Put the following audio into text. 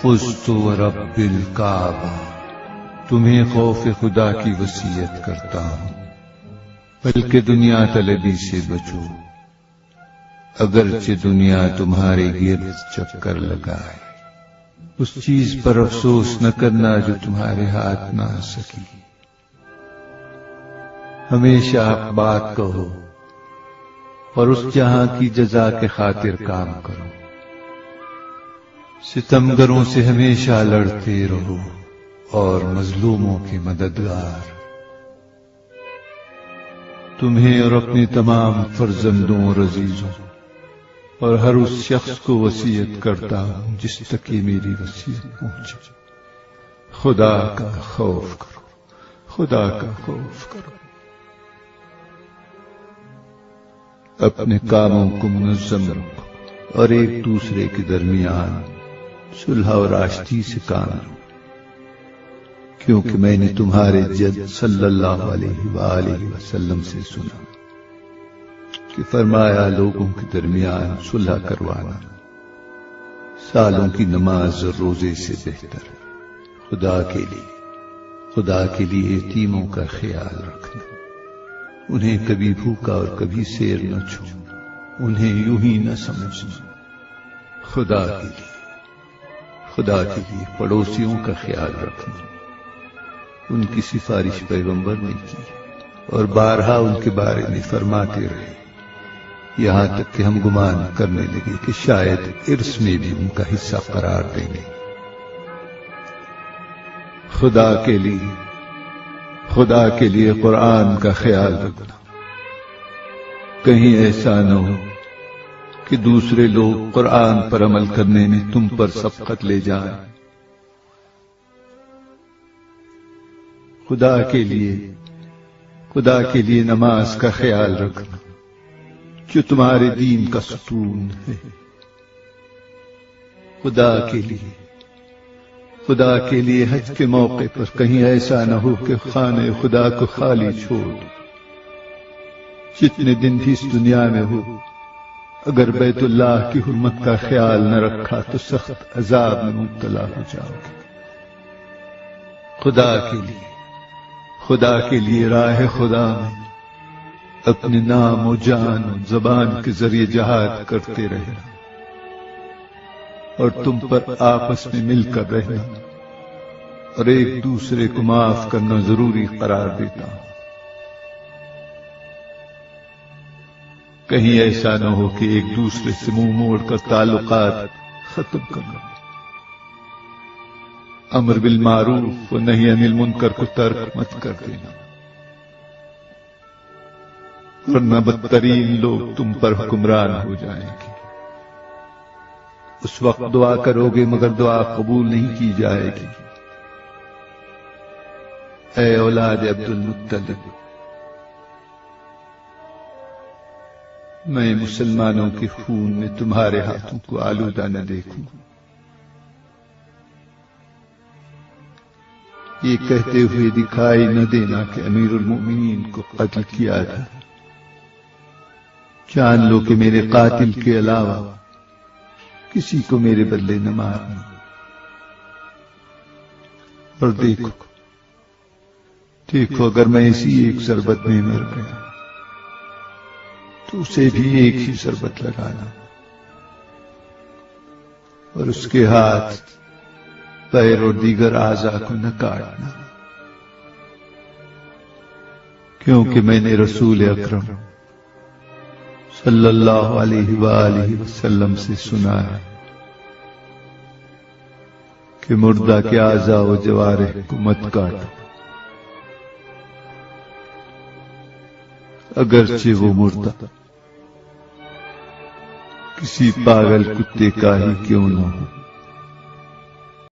فزت ورب الکعبہ، تمہیں خوف خدا کی وصیت کرتا ہوں، بلکہ دنیا طلبی سے بچو، اگرچہ دنیا تمہارے گرد چکر لگائے۔ اس چیز پر افسوس نہ کرنا جو تمہارے ہاتھ نہ آ سکی۔ ہمیشہ حق بات کہو اور اس جہاں کی جزا کے خاطر کام کرو۔ ستمگروں سے ہمیشہ لڑتے رہو اور مظلوموں کے مددگار۔ تمہیں اور اپنے تمام فرزندوں اور عزیزوں اور ہر اس شخص کو وصیت کرتا ہوں جس تک یہ میری وصیت پہنچے، خدا کا خوف کرو، خدا کا خوف کرو۔ اپنے کاموں کو منظم رکھو اور ایک دوسرے کے درمیان صلح اور آشتی سے کام لو، کیونکہ میں نے تمہارے جد صلی اللہ علیہ وآلہ وسلم سے سنا کہ فرمایا لوگوں کے درمیان صلح کروانا سالوں کی نماز اور روزے سے بہتر ہے۔ خدا کے لیے یتیموں کا خیال رکھنا، انہیں کبھی بھوکا اور کبھی سیر نہ چھوڑنا، انہیں یوں ہی نہ سمجھنا۔ خدا کے لیے پڑوسیوں کا خیال رکھنا، ان کی سفارش پیغمبر نے کی اور بارہا ان کے بارے میں فرماتے رہے، یہاں تک کہ ہم گمان کرنے لگے کہ شاید ارث میں بھی ان کا حصہ قرار دیں گے۔ خدا کے لیے قرآن کا خیال رکھنا، کہیں ایسا نہ ہو کہ دوسرے لوگ قرآن پر عمل کرنے میں تم پر سبقت لے جائیں۔ خدا کے لیے نماز کا خیال رکھنا جو تمہارے دین کا ستون ہے۔ خدا کے لیے حج کے موقع پر کہیں ایسا نہ ہو کہ خانہ خدا کو خالی چھوڑ دو۔ جتنے دن بھی اس دنیا میں ہو، اگر بیت اللہ کی حرمت کا خیال نہ رکھا تو سخت عذاب میں مبتلا ہو جاؤ گے۔ خدا کے لیے راہ خدا میں اپنے نام و جان و زبان کے ذریعے جہاد کرتے رہنا اور تم پر آپس میں مل کر رہنا اور ایک دوسرے کو معاف کرنا ضروری قرار دیتا ہوں۔ کہیں ایسا نہ ہو کہ ایک دوسرے سے منہ موڑ کر تعلقات ختم کرنا، امر بالمعروف و نہی عن المنکر کو ترک مت کر دینا، ورنہ بدترین لوگ تم پر حکمران ہو جائیں گے۔ اس وقت دعا کرو گے مگر دعا قبول نہیں کی جائے گی۔ اے اولاد عبد المطلب، میں مسلمانوں کے خون میں تمہارے ہاتھوں کو آلودہ نہ دیکھوں۔ یہ کہتے ہوئے دکھائی نہ دینا کہ امیر المؤمنین کو قتل کیا تھا، جان لو کہ میرے قاتل کے علاوہ کسی کو میرے بدلے نہ مارنا۔ اور دیکھو اگر میں اسی ایک ضربت میں مر گیا تو اسے بھی ایک ہی ضربت لگانا اور اس کے ہاتھ، پیر اور دیگر اعضاء کو نہ کاٹنا، کیونکہ میں نے رسول اکرم صلی اللہ علیہ وآلہ وسلم سے سنا ہے کہ مردہ کے اعضاء و جوارح کو مت کاٹو، اگرچہ وہ مردہ کسی پاگل کتے کا ہی کیوں نہ ہو۔